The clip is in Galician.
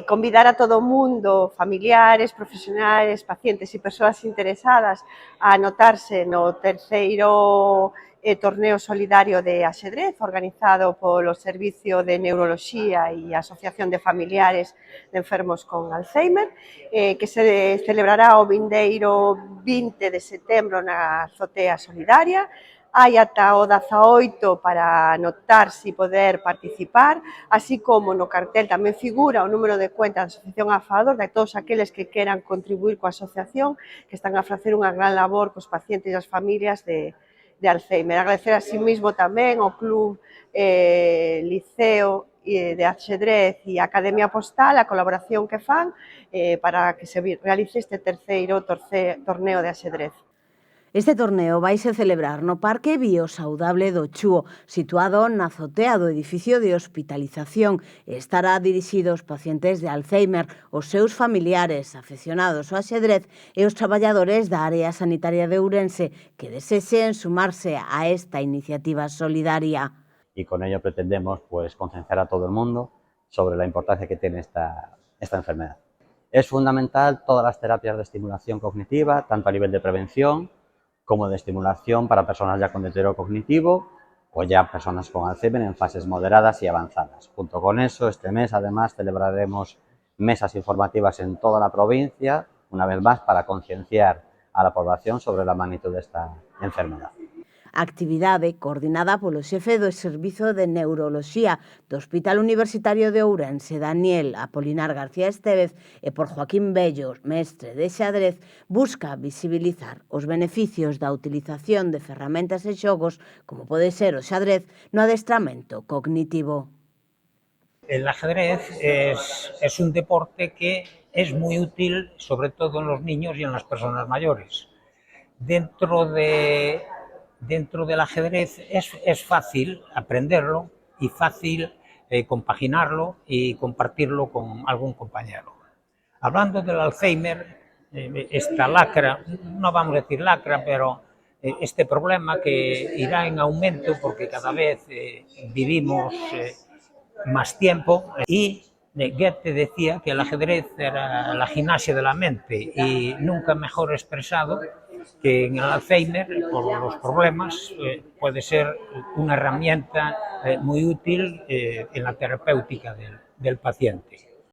Convidar a todo o mundo, familiares, profesionales, pacientes e persoas interesadas a anotarse no terceiro torneo solidario de axedrez organizado polo Servicio de Neuroloxía e a Asociación de Familiares de Enfermos con Alzheimer, que se celebrará o vindeiro 20 de setembro na Azotea Solidaria. Hai ata o 18 para anotarse e poder participar, así como no cartel tamén figura o número de cuenta da Asociación a favor de todos aqueles que queran contribuir coa asociación, que están a facer unha gran labor cos pacientes e as familias de Alzheimer. Agradecer así mismo tamén ao Club Liceo de Axedrez e a Academia Postal a colaboración que fan para que se realice este terceiro torneo de axedrez. Este torneo vaise celebrar no Parque Biosaudable do Chúo, situado na azotea do edificio de hospitalización, e estará dirixido aos pacientes de Alzheimer, os seus familiares, afeccionados ao axedrez e os traballadores da área sanitaria de Ourense que desexen sumarse a esta iniciativa solidaria. Y con ello pretendemos concienciar a todo el mundo sobre la importancia que tiene esta enfermedad. Es fundamental todas las terapias de estimulación cognitiva, tanto a nivel de prevención como de estimulación para personas ya con deterioro cognitivo o ya personas con Alzheimer en fases moderadas y avanzadas. Junto con eso, este mes además celebraremos mesas informativas en toda la provincia, una vez más para concienciar a la población sobre la magnitud de esta enfermedad. Actividade coordinada polo xefe do Servizo de Neuroloxía do Hospital Universitario de Ourense, Daniel Apolinar García Estévez, e por Joaquín Bello, mestre de xadrez, busca visibilizar os beneficios da utilización de ferramentas e xogos, como pode ser o xadrez, no adestramento cognitivo. El ajedrez es un deporte que es muy útil, sobre todo en los niños y en las personas mayores. Dentro del ajedrez es fácil aprenderlo y fácil compaginarlo y compartirlo con algún compañero. Hablando del Alzheimer, esta lacra, no vamos a decir lacra, pero este problema que irá en aumento porque cada vez vivimos más tiempo, y Goethe decía que el ajedrez era la gimnasia de la mente, y nunca mejor expresado que en el Alzheimer, por los problemas, puede ser una herramienta muy útil en la terapéutica del paciente.